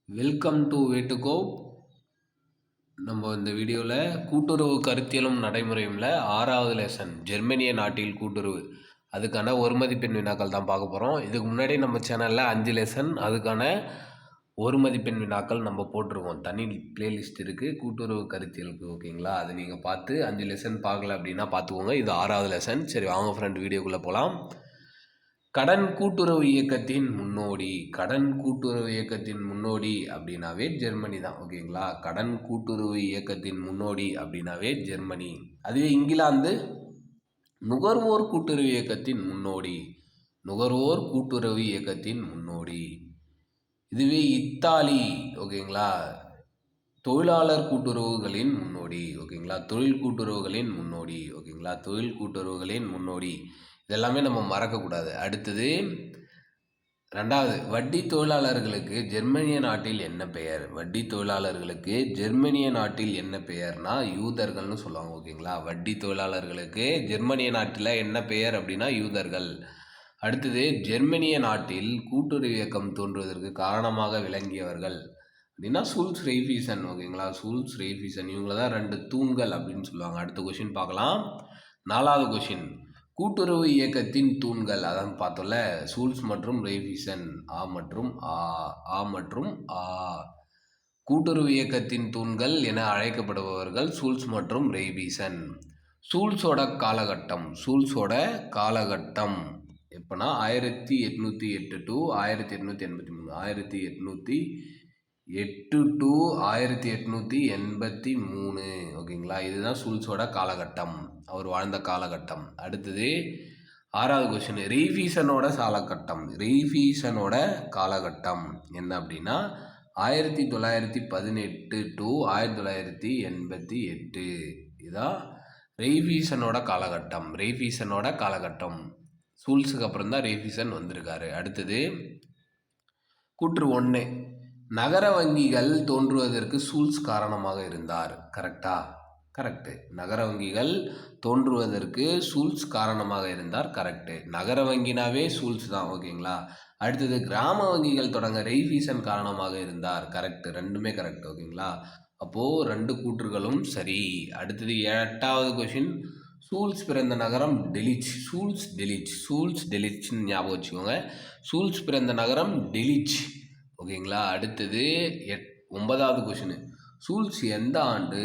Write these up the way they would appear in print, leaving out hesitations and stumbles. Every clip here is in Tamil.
Welcome to way to go. நம்ம இந்த வீடியோவில் கூட்டுறவு கருத்தியலும் நடைமுறையும்ல 6வது லெசன் ஜெர்மனிய நாட்டில் கூட்டுறவு அதுக்கான ஒரு மதிப்பெண் வினாக்கள் தான் பார்க்க போகிறோம். இதுக்கு முன்னாடி நம்ம சேனலில் 5 லெசன் அதுக்கான ஒரு மதிப்பெண் வினாக்கள் நம்ம போட்டிருக்கோம். தனி பிளேலிஸ்ட் இருக்குது கூட்டுறவு கருத்தியலுக்கு, ஓகேங்களா? அது நீங்கள் பார்த்து 5 லெசன் பார்க்கல அப்படின்னா பார்த்துக்கோங்க. இது 6வது லெசன். சரி, வாங்க ஃப்ரெண்ட் வீடியோக்குள்ளே போகலாம். கடன் கூட்டுறவு இயக்கத்தின் முன்னோடி. கடன் கூட்டுறவு இயக்கத்தின் முன்னோடி அப்படின்னாவே ஜெர்மனி தான், ஓகேங்களா? கடன் கூட்டுறவு இயக்கத்தின் முன்னோடி அப்படின்னாவே ஜெர்மனி. அதுவே இங்கிலாந்து நுகர்வோர் கூட்டுறவு இயக்கத்தின் முன்னோடி. நுகர்வோர் கூட்டுறவு இயக்கத்தின் முன்னோடி. இதுவே இத்தாலி, ஓகேங்களா, தொழிலாளர் கூட்டுறவுகளின் முன்னோடி, ஓகேங்களா? தொழில் கூட்டுறவுகளின் முன்னோடி, ஓகேங்களா? தொழில் கூட்டுறவுகளின் முன்னோடி. இதெல்லாமே நம்ம மறக்கக்கூடாது. அடுத்தது 2வது, வட்டி தொழிலாளர்களுக்கு ஜெர்மனிய நாட்டில் என்ன பெயர்? வட்டி தொழிலாளர்களுக்கு ஜெர்மனிய நாட்டில் என்ன பெயர்னா யூதர்கள்னு சொல்லுவாங்க, ஓகேங்களா? வட்டி தொழிலாளர்களுக்கு ஜெர்மனிய நாட்டில் என்ன பெயர் அப்படின்னா யூதர்கள். அடுத்தது, ஜெர்மனிய நாட்டில் கூட்டுறவு இயக்கம் தோன்றுவதற்கு காரணமாக விளங்கியவர்கள் அப்படின்னா சூல்ஸ் ரெய்ஃபீசன், ஓகேங்களா? சூல்ஸ் ரெய்ஃபீசன் இவங்கள தான் 2 தூண்கள் அப்படின்னு சொல்லுவாங்க. அடுத்த கொஷின் பார்க்கலாம். 4வது கொஷின், கூட்டுறவு இயக்கத்தின் தூண்கள். அதான் பார்த்தோம்ல, சூல்ஸ் மற்றும் ரெய்ஃபீசன். ஆ மற்றும் ஆ. கூட்டுறவு இயக்கத்தின் தூண்கள் என அழைக்கப்படுபவர்கள் சூல்ஸ் மற்றும் ரெய்ஃபீசன். சூல்ஸோட காலகட்டம் எப்போனா 1808 டு 1883. 1808 டு 1883, ஓகேங்களா? இதுதான் சூல்ஸோட காலகட்டம், அவர் வாழ்ந்த காலகட்டம். அடுத்தது 6வது கொஸ்டின், ரெய்ஃபீசனோட காலகட்டம் என்ன அப்படின்னா 1918 டு 1988. இதான் ரெய்ஃபீசனோட காலகட்டம். சூல்ஸுக்கு அப்புறம் தான் ரெய்ஃபீசன் வந்திருக்காரு. அடுத்தது கூற்று 1, நகர வங்கிகள் தோன்றுவதற்கு சூல்ஸ் காரணமாக இருந்தார். கரெக்டா? கரெக்டு. நகர வங்கிகள் தோன்றுவதற்கு சூல்ஸ் காரணமாக இருந்தார். கரெக்டு. நகர வங்கினாவே சூல்ஸ் தான், ஓகேங்களா? அடுத்தது, கிராம வங்கிகள் தொடங்க ரெய்ஃபீசன் காரணமாக இருந்தார். கரெக்டு. ரெண்டுமே கரெக்ட், ஓகேங்களா? அப்போது 2 கூற்றுகளும் சரி. அடுத்தது 8வது கொஷின், சூல்ஸ் பிறந்த நகரம் டெலிச். சூல்ஸ் டெலிச்னு ஞாபகம் வச்சுக்கோங்க. சூல்ஸ் பிறந்த நகரம் டெலிச், ஓகேங்களா? அடுத்தது 9வது கொஷின், சூல்ஸ் எந்த ஆண்டு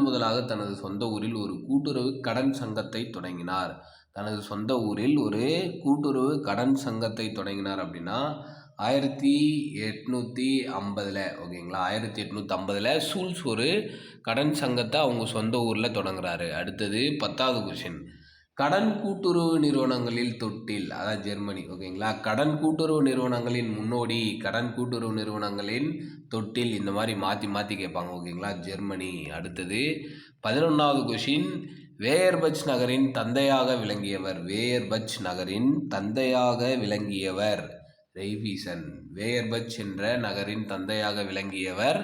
முதலாக தனது சொந்த ஊரில் ஒரு கூட்டுறவு கடன் சங்கத்தை தொடங்கினார்? தனது சொந்த ஊரில் ஒரு கூட்டுறவு கடன் சங்கத்தை தொடங்கினார் அப்படின்னா 1850, ஓகேங்களா? 1850 சூல்ஸ் ஒரு கடன் சங்கத்தை அவங்க சொந்த ஊரில் தொடங்குறாரு. அடுத்தது 10வது கொஷின், கடன் கூட்டுறவு நிறுவனங்களில் தொட்டில். அதான் ஜெர்மனி, ஓகேங்களா? கடன் கூட்டுறவு நிறுவனங்களின் முன்னோடி, கடன் கூட்டுறவு நிறுவனங்களின் தொட்டில், இந்த மாதிரி மாற்றி கேட்பாங்க, ஓகேங்களா? ஜெர்மனி. அடுத்தது 11வது கொஷின், வேயர்பச் நகரின் தந்தையாக விளங்கியவர் ரெய்ஃபீசன். வேயர்பச் என்ற நகரின் தந்தையாக விளங்கியவர்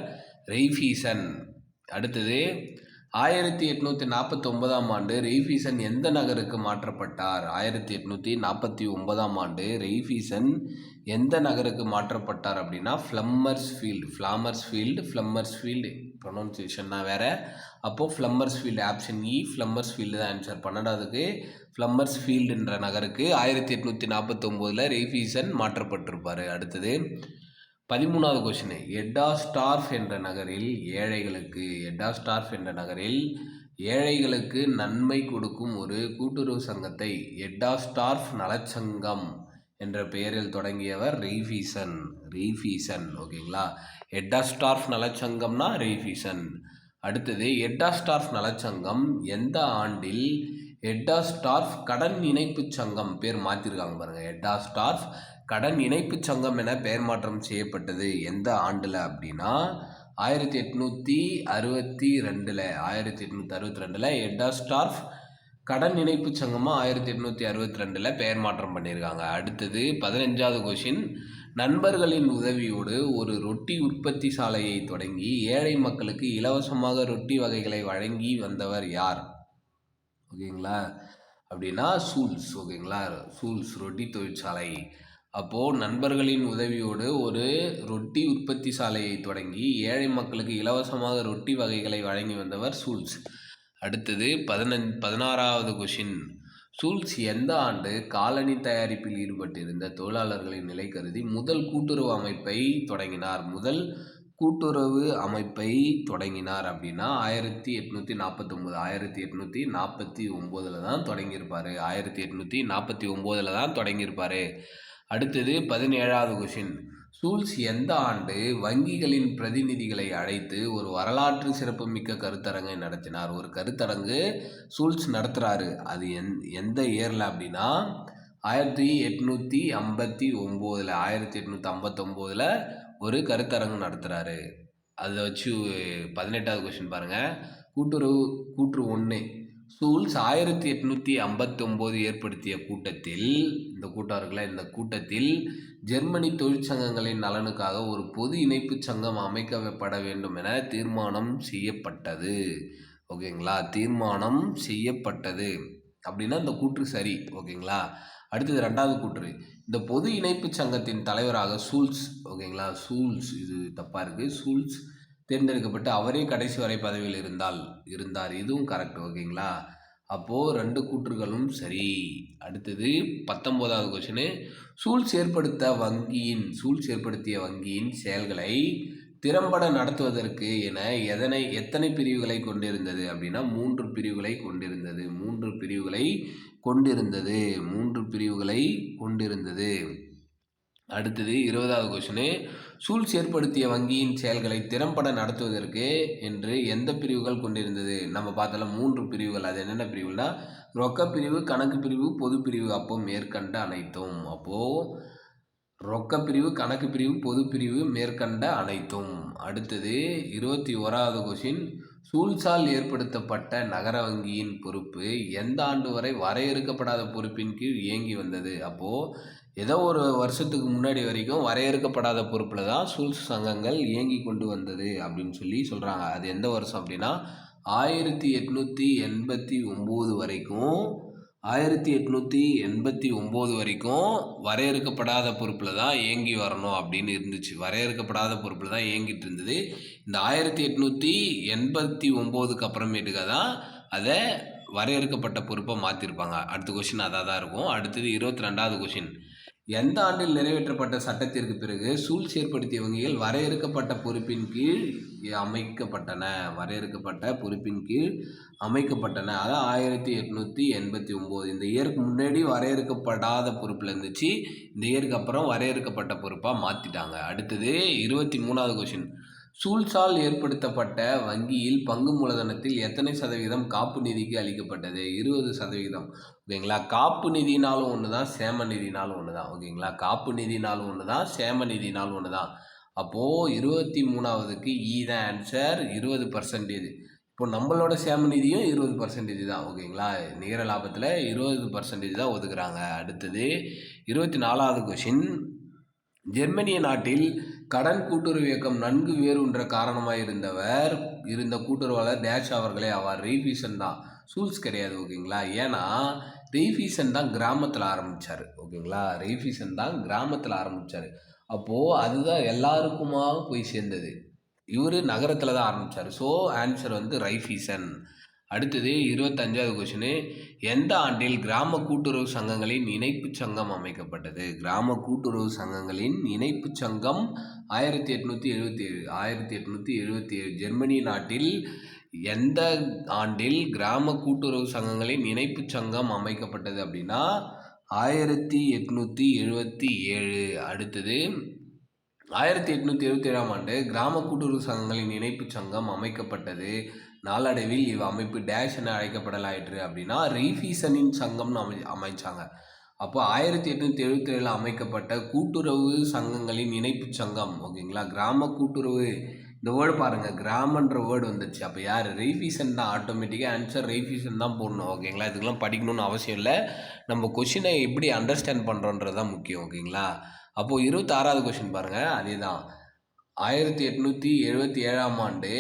ரெய்ஃபீசன். அடுத்தது 1849 ஆண்டு ரெய்ஃபீசன் எந்த நகருக்கு மாற்றப்பட்டார்? 1849 ஆண்டு ரெய்ஃபீசன் எந்த நகருக்கு மாற்றப்பட்டார் அப்படின்னா ஃப்ளம்மர்ஸ்ஃபீல்டு ப்ரொனவுன்சியேஷன்னா வேறு. அப்போது ஃப்ளம்மர்ஸ்ஃபீல்டு, ஆப்ஷன் இ ஃப்ளம்மர்ஸ்ஃபீல்டு தான் ஆன்சர். 12வதுக்கு ஃப்ளம்மர்ஸ்ஃபீல்டுன்ற நகருக்கு 1849 ரெய்ஃபீசன் மாற்றப்பட்டிருப்பார். அடுத்தது 13வது கொஸ்டின், எட்டாஸ்டார்ஃப் என்ற நகரில் நன்மை கொடுக்கும் ஒரு கூட்டுறவு சங்கத்தை எட்டாஸ்டார்ஃப் நலச்சங்கம் என்ற பெயரில் தொடங்கியவர் ரெய்ஃபீசன், ஓகேங்களா? எட்டாஸ்டார்ஃப் நலச்சங்கம்னா ரெய்ஃபீசன். அடுத்தது, எட்டாஸ்டார்ஃப் நலச்சங்கம் எந்த ஆண்டில் எட்டாஸ்டார்ஃப் கடன் இணைப்பு சங்கம் பேர் மாற்றிருக்காங்க பாருங்கள். எட்டாஸ்டார்ஃப் கடன் இணைப்பு சங்கம் என பெயர் மாற்றம் செய்யப்பட்டது எந்த ஆண்டில் அப்படின்னா 1862. எட்டாஸ்டார்ஃப் கடன் இணைப்பு சங்கமாக 1862 பெயர் மாற்றம் பண்ணியிருக்காங்க. அடுத்தது 15வது கொஷின், நண்பர்களின் உதவியோடு ஒரு ரொட்டி உற்பத்தி சாலையை தொடங்கி ஏழை மக்களுக்கு இலவசமாக ரொட்டி வகைகளை வழங்கி வந்தவர் யார்? ஓகேங்களா? அப்படின்னா சூல்ஸ், ஓகேங்களா? சூல்ஸ் ரொட்டி தொழிற்சாலை. அப்போது நண்பர்களின் உதவியோடு ஒரு ரொட்டி உற்பத்தி சாலையை தொடங்கி ஏழை மக்களுக்கு இலவசமாக ரொட்டி வகைகளை வழங்கி வந்தவர் சூல்ஸ். அடுத்தது 16வது கொஷின். சூல்ஸ் எந்த ஆண்டு காலனி தயாரிப்பில் ஈடுபட்டிருந்த தொழிலாளர்களின் நிலை கருதி முதல் கூட்டுறவு அமைப்பை தொடங்கினார் அப்படின்னா 1849 தான் தொடங்கியிருப்பார். 1849 தான் தொடங்கியிருப்பார். அடுத்தது 17வது கொஷின். சூல்ஸ் எந்த ஆண்டு வங்கிகளின் பிரதிநிதிகளை அழைத்து ஒரு வரலாற்று சிறப்புமிக்க கருத்தரங்கை நடத்தினார்? ஒரு கருத்தரங்கு சூல்ஸ் நடத்துகிறாரு. அது எந்த இயரில் அப்படின்னா 1859. 1859 ஒரு கருத்தரங்கு நடத்துகிறாரு. அதை வச்சு 18வது கொஷின் பாருங்கள். கூற்று 1. சூல்ஸ் 1859 ஏற்படுத்திய இந்த கூட்டத்தில் ஜெர்மனி தொழிற்சங்கங்களின் நலனுக்காக ஒரு பொது இணைப்பு சங்கம் அமைக்கப்பட வேண்டும் என தீர்மானம் செய்யப்பட்டது. ஓகேங்களா, தீர்மானம் செய்யப்பட்டது அப்படின்னா இந்த கூற்று சரி. ஓகேங்களா. அடுத்தது 2வது கூற்று. இந்த பொது இணைப்பு சங்கத்தின் தலைவராக சூல்ஸ், ஓகேங்களா, சூல்ஸ் இது தப்பாக இருக்குது, சூல்ஸ் தேர்ந்தெடுக்கப்பட்டு அவரே கடைசி வரை பதவியில் இருந்தார். இதுவும் கரெக்ட். ஓகேங்களா. அப்போது 2 கூற்றுகளும் சரி. அடுத்தது 19வது கொஸ்டின். சூல்ஸ் ஏற்படுத்திய வங்கியின் செயல்களை திறம்பட நடத்துவதற்கு என எத்தனை பிரிவுகளை கொண்டிருந்தது அப்படின்னா 3 பிரிவுகளை கொண்டிருந்தது. அடுத்தது 20வது கொஸ்டின். சூல்ஸ் ஏற்படுத்திய வங்கியின் செயல்களை திறம்பட நடத்துவதற்கு என்று எந்த பிரிவுகள் கொண்டிருந்தது? நம்ம பார்த்தல 3 பிரிவுகள். அது என்னென்ன பிரிவுனா ரொக்க பிரிவு, கணக்கு பிரிவு, பொது பிரிவு. அப்போ மேற்கண்ட அனைத்தும். ரொக்க பிரிவு, கணக்கு பிரிவு, பொது பிரிவு, மேற்கண்ட அனைத்தும். அடுத்தது 21வது கொஸ்டின். சூல்ஸால் ஏற்படுத்தப்பட்ட நகர வங்கியின் பொறுப்பு எந்த ஆண்டு வரை வரையறுக்கப்படாத பொறுப்பின் கீழ் இயங்கி வந்தது? அப்போது ஏதோ ஒரு வருஷத்துக்கு முன்னாடி வரைக்கும் வரையறுக்கப்படாத பொறுப்பில் தான் சூல்ஸ் சங்கங்கள் இயங்கி கொண்டு வந்தது அப்படின்னு சொல்கிறாங்க. அது எந்த வருஷம் அப்படின்னா 1889 வரைக்கும் வரையறுக்கப்படாத பொறுப்பில் தான் இயங்கி வரணும் அப்படின்னு இருந்துச்சு. வரையறுக்கப்படாத பொறுப்பில் தான் இயங்கிட்டு இருந்தது. இந்த 1889க்கு அப்புறமேட்டுக்க தான் அதை வரையறுக்கப்பட்ட பொறுப்பை மாற்றிருப்பாங்க. அடுத்த கொஷின் அதாக தான் இருக்கும். அடுத்தது 22வது கொஷின். எந்த ஆண்டில் நிறைவேற்றப்பட்ட சட்டத்திற்கு பிறகு சூல்ஸ் ஏற்படுத்திய வங்கிகள் வரையறுக்கப்பட்ட பொறுப்பின் கீழ் அமைக்கப்பட்டன? அதான் 1889. இந்த இயருக்கு முன்னாடி வரையறுக்கப்படாத பொறுப்பில் இருந்துச்சு. இந்த இயருக்கு அப்புறம் வரையறுக்கப்பட்ட பொறுப்பாக மாற்றிட்டாங்க. அடுத்தது 23வது கொஷின். சூல்ஸால் ஏற்படுத்தப்பட்ட வங்கியில் பங்கு மூலதனத்தில் எத்தனை சதவீதம் காப்பு நிதிக்கு அளிக்கப்பட்டது? 20%. ஓகேங்களா. காப்பு நிதினாலும் ஒன்று தான், சேம நிதினாலும் ஒன்று தான். ஓகேங்களா. காப்பு நிதினாலும் ஒன்று தான், சேம நிதினாலும் ஒன்று தான். அப்போது 23வதுக்கு தான் ஆன்சர். 20%. இப்போ நம்மளோட சேம நிதியும் 20% தான். ஓகேங்களா. நிகர லாபத்தில் 20% தான் ஒதுக்குறாங்க. அடுத்தது 24வது கொஷின். ஜெர்மனிய நாட்டில் கடன் கூட்டுறவு இயக்கம் நன்கு வேரூன்ற காரணமாக இருந்த கூட்டுறவாளர் டேஷ் அவர்களே ஆவார். ரெய்ஃபீசன் தான், சூல்ஸ் கிடையாது. ஓகேங்களா. ஏன்னா ரெய்ஃபீசன் தான் கிராமத்தில் ஆரம்பித்தார். ஓகேங்களா. ரெய்ஃபீசன் தான் கிராமத்தில் ஆரம்பித்தார். அப்போது அதுதான் எல்லாருக்குமாக போய் சேர்ந்தது. இவர் நகரத்தில் தான் ஆரம்பித்தார். So answer Raiffeisen. அடுத்தது 25வது கொஷின். எந்த ஆண்டில் கிராம கூட்டுறவு சங்கங்களின் இணைப்பு சங்கம் அமைக்கப்பட்டது? கிராம கூட்டுறவு சங்கங்களின் இணைப்பு சங்கம் 1877. ஜெர்மனி நாட்டில் எந்த ஆண்டில் கிராம கூட்டுறவு சங்கங்களின் இணைப்பு சங்கம் அமைக்கப்பட்டது அப்படின்னா 1877. அடுத்தது 1877ஆம் ஆண்டு கிராம கூட்டுறவு சங்கங்களின் இணைப்பு சங்கம் அமைக்கப்பட்டது. நாளடைவில் அமைப்பு டேஷ் என அழைக்கப்படலாயிற்று அப்படின்னா ரெய்ஃபீசனின் சங்கம்னு அமைச்சாங்க. அப்போ 1877 அமைக்கப்பட்ட கூட்டுறவு சங்கங்களின் இணைப்பு சங்கம். ஓகேங்களா. கிராம கூட்டுறவு, இந்த வேர்டு பாருங்கள், கிராமன்ற வேர்டு வந்துச்சு. அப்போ யார்? ரெய்ஃபீசன் தான். ஆட்டோமேட்டிக்காக ஆன்சர் ரெய்ஃபீசன் தான் போடணும். ஓகேங்களா. இதுக்கெல்லாம் படிக்கணும்னு அவசியம் இல்லை. நம்ம கொஷினை எப்படி அண்டர்ஸ்டாண்ட் பண்ணுறோன்றது தான் முக்கியம். ஓகேங்களா. அப்போது 26வது கொஷின் பாருங்கள். அதே தான் 1877ஆம் ஆண்டு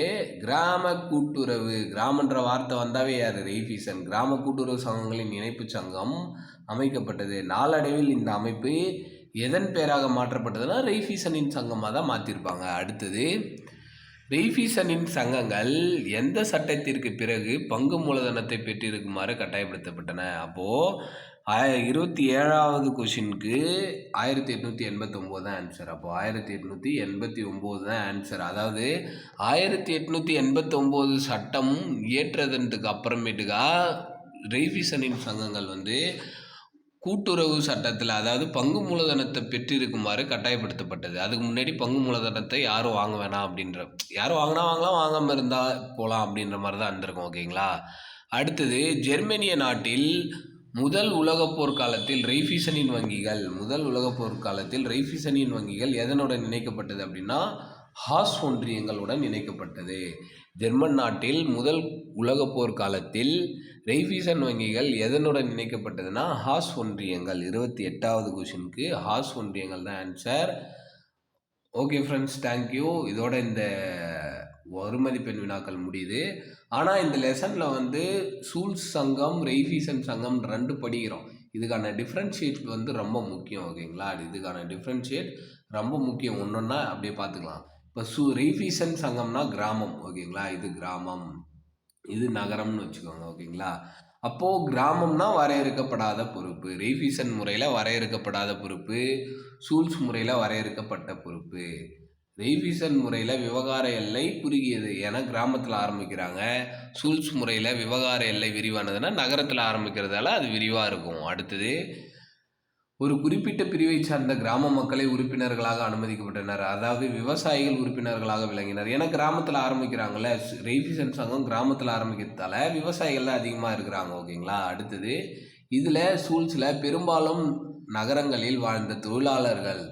கிராம கூட்டுறவு, கிராமன்ற வார்த்தை வந்தாவே யார்? ரெய்ஃபீசன். கிராம கூட்டுறவு சங்கங்களின் இணைப்பு சங்கம் அமைக்கப்பட்டது. நாளடைவில் இந்த அமைப்பு எதன் பெயராக மாற்றப்பட்டதுன்னா ரெய்ஃபீசனின் சங்கமாக தான் மாற்றிருப்பாங்க. அடுத்தது, ரெய்ஃபீசனின் சங்கங்கள் எந்த சட்டத்திற்கு பிறகு பங்கு மூலதனத்தை பெற்றிருக்குமாறு கட்டாயப்படுத்தப்பட்டன? அப்போது 27வது கொஷினுக்கு 1889 தான் ஆன்சர். அப்போது 1889 தான் ஆன்சர். அதாவது 1889 சட்டம் இயற்றதுக்கு அப்புறமேட்டுக்கா ரெய்ஃபீசனின் சங்கங்கள் கூட்டுறவு சட்டத்தில், அதாவது பங்கு மூலதனத்தை பெற்றிருக்குமாறு கட்டாயப்படுத்தப்பட்டது. அதுக்கு முன்னாடி பங்கு மூலதனத்தை யாரும் வாங்க வேணாம் அப்படின்ற, யாரும் வாங்கினா வாங்கலாம், வாங்காமல் இருந்தால் போகலாம் அப்படின்ற மாதிரி தான் இருந்திருக்கும். ஓகேங்களா. அடுத்தது, ஜெர்மனிய நாட்டில் முதல் உலகப் போர் காலத்தில் ரெய்ஃபீசனின் வங்கிகள் எதனுடன் இணைக்கப்பட்டது அப்படின்னா ஹாஸ் ஒன்றியங்களுடன் இணைக்கப்பட்டது. ஜெர்மன் நாட்டில் முதல் உலகப் போர் காலத்தில் ரெய்ஃபீசன் வங்கிகள் எதனுடன் இணைக்கப்பட்டதுன்னா ஹாஸ் ஒன்றியங்கள். 28வது கொஷினுக்கு ஹாஸ் ஒன்றியங்கள் தான் ஆன்சர். Okay friends, thank you. இதோட இந்த ஒரு மதிப்பெண் வினாக்கள் முடியுது. ஆனால் இந்த லெசனில் சூல்ஸ் சங்கம், ரெய்ஃபீசன் சங்கம் 2 படிக்கிறோம். இதுக்கான டிஃப்ரென்ஷியேட் ரொம்ப முக்கியம். ஓகேங்களா. இதுக்கான டிஃப்ரென்ஷியேட் ரொம்ப முக்கியம். ஒன்றொன்னா அப்படியே பார்த்துக்கலாம். இப்போ ரெய்ஃபீசன் சங்கம்னா கிராமம். ஓகேங்களா. இது கிராமம், இது நகரம்னு வச்சுக்கோங்க. ஓகேங்களா. அப்போது கிராமம்னா வரையறுக்கப்படாத பொறுப்பு, ரெய்ஃபீசன் முறையில் வரையறுக்கப்படாத பொறுப்பு, சூல்ஸ் முறையில் வரையறுக்கப்பட்ட பொறுப்பு. ரெய்ஃபீசன் முறையில் விவகார எல்லை குறுகியது, ஏன்னா கிராமத்தில் ஆரம்பிக்கிறாங்க. சூல்ஸ் முறையில் விவகார எல்லை விரிவானதுன்னா நகரத்தில் ஆரம்பிக்கிறதால அது விரிவாக இருக்கும். அடுத்தது, ஒரு குறிப்பிட்ட பிரிவை சார்ந்த கிராம மக்களை உறுப்பினர்களாக அனுமதிக்கப்பட்டனர். அதாவது விவசாயிகள் உறுப்பினர்களாக விளங்கினர். ஏன்னா கிராமத்தில் ஆரம்பிக்கிறாங்கல்ல, ரெய்ஃபீசன் சங்கம் கிராமத்தில் ஆரம்பிக்கிறதால விவசாயிகள் தான் அதிகமாக இருக்கிறாங்க. ஓகேங்களா. அடுத்தது, இதில் சூல்ஸில் பெரும்பாலும் நகரங்களில் வாழ்ந்த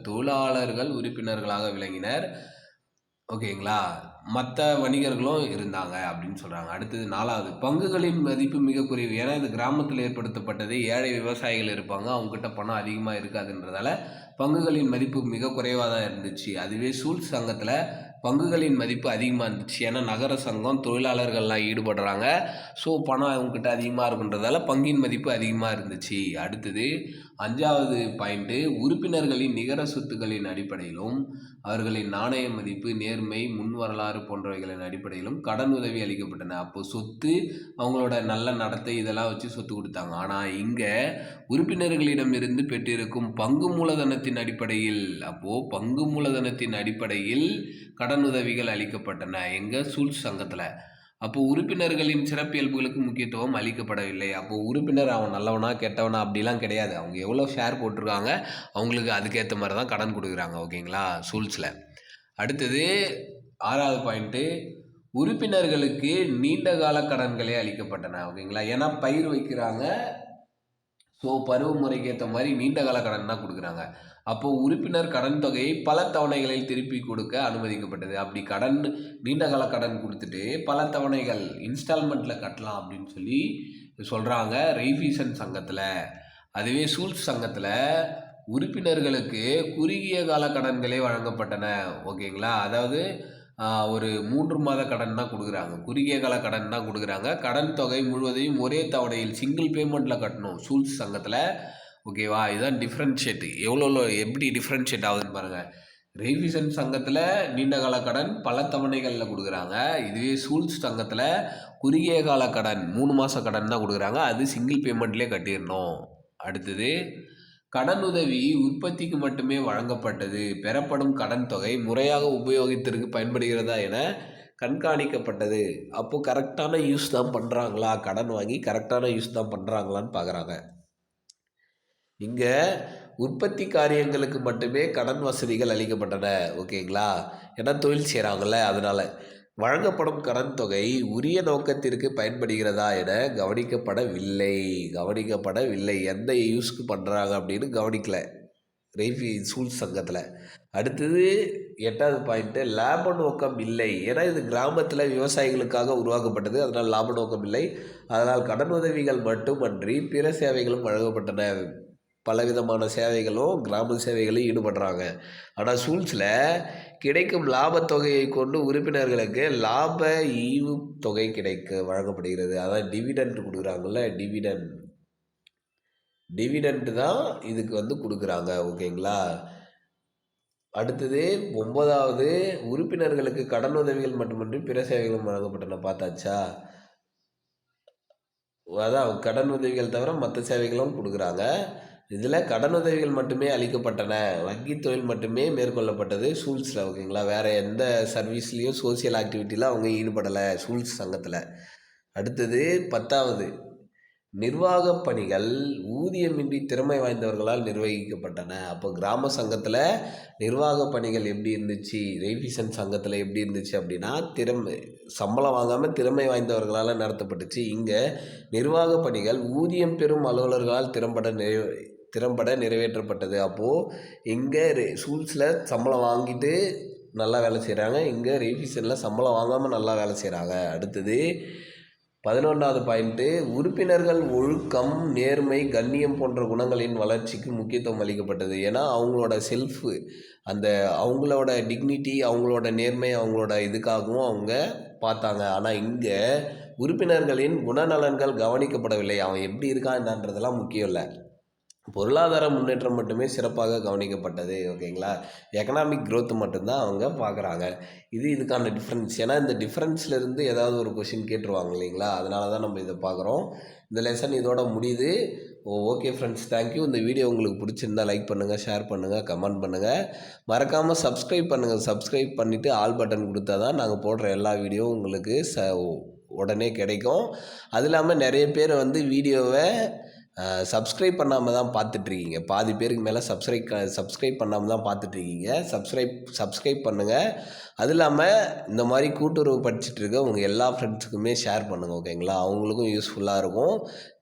தொழிலாளர்கள் உறுப்பினர்களாக விளங்கினர். ஓகேங்களா. மற்ற வணிகர்களும் இருந்தாங்க அப்படின்னு சொல்கிறாங்க. அடுத்தது 4வது, பங்குகளின் மதிப்பு மிக குறைவு. ஏன்னா இந்த கிராமத்தில் ஏற்படுத்தப்பட்டது, ஏழை விவசாயிகள் இருப்பாங்க, அவங்ககிட்ட பணம் அதிகமாக இருக்காதுன்றதால பங்குகளின் மதிப்பு மிக குறைவாக தான் இருந்துச்சு. அதுவே சூல்ஸ் சங்கத்தில் பங்குகளின் மதிப்பு அதிகமாக இருந்துச்சு. ஏன்னா நகர சங்கம், தொழிலாளர்கள்லாம் ஈடுபடுறாங்க. ஸோ பணம் அவங்ககிட்ட அதிகமாக இருக்குன்றதால பங்கின் மதிப்பு அதிகமாக இருந்துச்சு. அடுத்தது 5வது பாயிண்ட்டு, உறுப்பினர்களின் நிகர சொத்துக்களின் அடிப்படையிலும் அவர்களின் நாணய மதிப்பு, நேர்மை, முன் வரலாறு போன்றவைகளின் அடிப்படையிலும் கடன் உதவி அளிக்கப்பட்டன. அப்போது சொத்து, அவங்களோட நல்ல நடத்தை இதெல்லாம் வச்சு சொத்து கொடுத்தாங்க. ஆனால் இங்கே உறுப்பினர்களிடமிருந்து பெற்றிருக்கும் பங்கு மூலதனத்தின் அடிப்படையில், அப்போது பங்கு மூலதனத்தின் அடிப்படையில் கடன் உதவிகள் அளிக்கப்பட்டன. எங்கள் சூல்ஸ் சங்கத்தில். அப்போது உறுப்பினர்களின் சிறப்பியல்புகளுக்கு முக்கியத்துவம் அளிக்கப்படவில்லை. அப்போது உறுப்பினர் அவன் நல்லவனா கெட்டவனா அப்படிலாம் கிடையாது. அவங்க எவ்வளோ ஷேர் போட்டிருக்காங்க அவங்களுக்கு அதுக்கேற்ற மாதிரி தான் கடன் கொடுக்குறாங்க. ஓகேங்களா. சூல்ஸில். அடுத்தது 6வது பாயிண்ட்டு, உறுப்பினர்களுக்கு நீண்ட கால கடன்களே அளிக்கப்பட்டன. ஓகேங்களா. ஏன்னா பயிர் வைக்கிறாங்க, ஸோ பருவமுறைக்கு ஏற்ற மாதிரி நீண்ட கால கடன் தான் கொடுக்குறாங்க. அப்போது உறுப்பினர் கடன் தொகையை பல தவணைகளில் திருப்பி கொடுக்க அனுமதிக்கப்பட்டது. அப்படி நீண்ட கால கடன் கொடுத்துட்டு பல தவணைகள் இன்ஸ்டால்மெண்ட்டில் கட்டலாம் அப்படின்னு சொல்லி சொல்கிறாங்க ரெய்ஃபீசன் சங்கத்தில். அதுவே சூல்ஸ் சங்கத்தில் உறுப்பினர்களுக்கு குறுகிய கால கடன்களே வழங்கப்பட்டன. ஓகேங்களா. அதாவது ஒரு 3 மாத கடன் தான் கொடுக்குறாங்க, குறுகிய கால கடன் தான் கொடுக்குறாங்க. கடன் தொகை முழுவதையும் ஒரே தவணையில் சிங்கிள் பேமெண்ட்டில் கட்டணும் சூல்ஸ் சங்கத்தில். ஓகேவா. இதுதான் டிஃப்ரென்ஷியேட். எப்படி டிஃப்ரென்ஷியேட் ஆகுதுன்னு பாருங்கள். ரெய்ஃபீசன் சங்கத்தில் நீண்ட கால கடன் பல தவணைகளில் கொடுக்குறாங்க. இதுவே சூல்ஸ் சங்கத்தில் குறுகிய கால கடன் 3 மாத கடன் தான் கொடுக்குறாங்க, அது சிங்கிள் பேமெண்ட்லேயே கட்டிடணும். அடுத்தது, கடன் உதவி உற்பத்திக்கு மட்டுமே வழங்கப்பட்டது. பெறப்படும் கடன் தொகை முறையாக உபயோகத்திற்கு பயன்படுகிறதா என கண்காணிக்கப்பட்டது. அப்போது கரெக்டான யூஸ் தான் பண்ணுறாங்களா, கடன் வாங்கி கரெக்டான யூஸ் தான் பண்ணுறாங்களான்னு பார்க்குறாங்க. இங்கே உற்பத்தி காரியங்களுக்கு மட்டுமே கடன் வசதிகள் அளிக்கப்பட்டன. ஓகேங்களா. ஏன்னா தொழில் செய்கிறாங்கல்ல, அதனால் வழங்கப்படும் கடன் தொகை உரிய நோக்கத்திற்கு பயன்படுகிறதா என கவனிக்கப்படவில்லை. எந்த யூஸ்க்கு பண்ணுறாங்க அப்படின்னு கவனிக்கலை சூல்ஸ் சங்கத்தில். அடுத்தது 8வது பாயிண்ட்டு, லாப நோக்கம் இல்லை. ஏன்னா இது கிராமத்தில் விவசாயிகளுக்காக உருவாக்கப்பட்டது, அதனால் லாப நோக்கம் இல்லை. அதனால் கடன் உதவிகள் மட்டுமன்றி பிற சேவைகளும் வழங்கப்பட்டன. பலவிதமான சேவைகளும் கிராம சேவைகளையும் ஈடுபடுறாங்க. ஆனால் சூல்ஸில் கிடைக்கும் லாபத்தொகையை கொண்டு உறுப்பினர்களுக்கு லாப ஈவு தொகை வழங்கப்படுகிறது. அதான் டிவிடெண்ட் கொடுக்குறாங்கல்ல, டிவிடெண்ட். டிவிடெண்ட் தான் இதுக்கு வந்து கொடுக்குறாங்க. ஓகேங்களா? அடுத்தது 9வது உறுப்பினர்களுக்கு கடனுதவிகள் மட்டுமின்றி பிற சேவைகளும் வழங்கப்பட்டன. பார்த்தாச்சா? அதான் கடன் உதவிகள் தவிர மற்ற சேவைகளும் கொடுக்குறாங்க. இதில் கடனுதவிகள் மட்டுமே அளிக்கப்பட்டன, வங்கி தொழில் மட்டுமே மேற்கொள்ளப்பட்டது சூல்ஸில். ஓகேங்களா? வேறு எந்த சர்வீஸ்லேயும் சோசியல் ஆக்டிவிட்டியில் அவங்க ஈடுபடலை சூல்ஸ் சங்கத்தில். அடுத்தது 10வது நிர்வாகப் பணிகள் ஊதியமின்றி திறமை வாய்ந்தவர்களால் நிர்வகிக்கப்பட்டன. அப்போ கிராம சங்கத்தில் நிர்வாகப் பணிகள் எப்படி இருந்துச்சு, ரெய்ஃபிசன் சங்கத்தில் எப்படி இருந்துச்சு அப்படின்னா சம்பளம் வாங்காமல் திறமை வாய்ந்தவர்களால் நடத்தப்பட்டுச்சு. இங்கே நிர்வாகப் பணிகள் ஊதியம் பெறும் அலுவலர்களால் திறம்பட நிறைவேற்றப்பட்டது. அப்போது இங்கே சூல்ஸில் சம்பளம் வாங்கிட்டு நல்லா வேலை செய்கிறாங்க, இங்கே ரெய்ஃபிசனில் சம்பளம் வாங்காமல் நல்லா வேலை செய்கிறாங்க. அடுத்தது 11வது பாயிண்ட்டு, உறுப்பினர்கள் ஒழுக்கம், நேர்மை, கண்ணியம் போன்ற குணங்களின் வளர்ச்சிக்கு முக்கியத்துவம் அளிக்கப்பட்டது. ஏன்னா அவங்களோட செல்ஃபு, அந்த அவங்களோட டிக்னிட்டி, அவங்களோட நேர்மை, அவங்களோட இதுக்காகவும் அவங்க பார்த்தாங்க. ஆனால் இங்கே உறுப்பினர்களின் குணநலன்கள் கவனிக்கப்படவில்லை. அவன் எப்படி இருக்கான் என்னன்றதெல்லாம் முக்கியம் இல்லை, பொருளாதார முன்னேற்றம் மட்டுமே சிறப்பாக கவனிக்கப்பட்டது. ஓகேங்களா? எக்கனாமிக் க்ரோத் மட்டும்தான் அவங்க பார்க்குறாங்க. இதுக்கான டிஃப்ரென்ஸ். ஏன்னா இந்த டிஃப்ரென்ஸ்லேருந்து ஏதாவது ஒரு கொஷின் கேட்டுருவாங்க இல்லைங்களா? அதனால தான் நம்ம இதை பார்க்குறோம். இந்த லெசன் இதோட முடியுது. Okay friends, thank you. இந்த வீடியோ உங்களுக்கு பிடிச்சிருந்தா லைக் பண்ணுங்கள், ஷேர் பண்ணுங்கள், கமெண்ட் பண்ணுங்கள். மறக்காமல் சப்ஸ்கிரைப் பண்ணுங்கள். சப்ஸ்கிரைப் பண்ணிவிட்டு ஆல் பட்டன் கொடுத்தா தான் நாங்கள் போடுற எல்லா வீடியோவும் உங்களுக்கு உடனே கிடைக்கும். அது இல்லாமல் நிறைய பேர் வந்து வீடியோவை சப்ஸ்கிரைப் பண்ணாமல் தான் பார்த்துட்ருக்கீங்க. பாதி பேருக்கு மேலே சப்ஸ்கிரைப் பண்ணாமல் தான் பார்த்துட்ருக்கீங்க. சப்ஸ்கிரைப் பண்ணுங்கள். அது இல்லாமல் இந்த மாதிரி கூட்டுறவு படிச்சுட்ருக்க உங்கள் எல்லா ஃப்ரெண்ட்ஸுக்குமே ஷேர் பண்ணுங்கள். ஓகேங்களா? அவங்களுக்கும் யூஸ்ஃபுல்லாக இருக்கும்.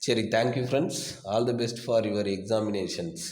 சரி, thank you friends. All the best for your examinations.